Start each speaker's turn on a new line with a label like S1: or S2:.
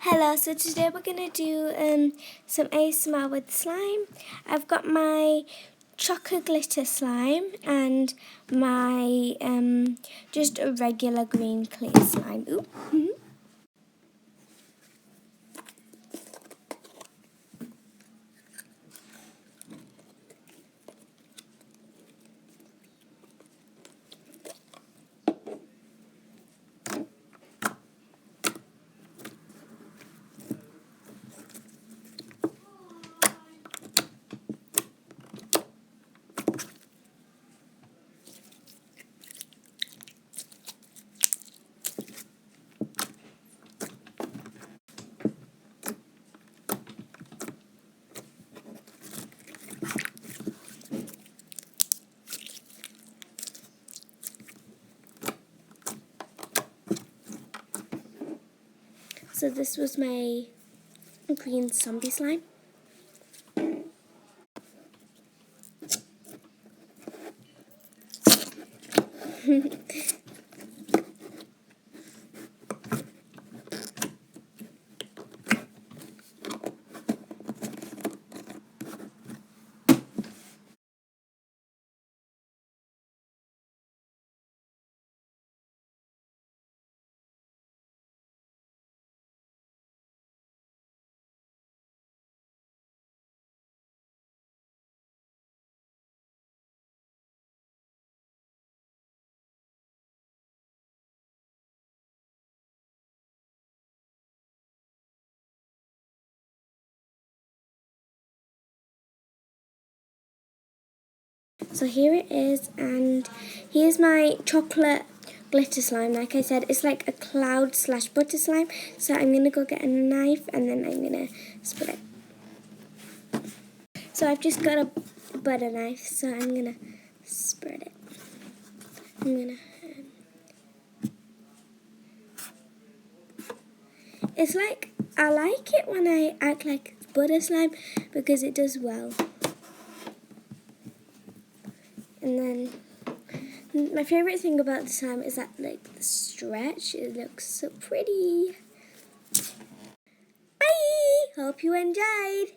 S1: Hello, so today we're going to do some ASMR with slime. I've got my chocolate glitter slime and my just a regular green clear slime. Ooh. So this was my green zombie slime. So here it is, and here's my chocolate glitter slime. Like I said, it's like a cloud / butter slime. So I'm going to go get a knife and then I'm going to spread it. So I've just got a butter knife, so I'm going to spread it. I'm going to... It's like, I like it when I act like it's butter slime because it does well. And then my favourite thing about the slime is that like the stretch, it looks so pretty. Bye! Hope you enjoyed!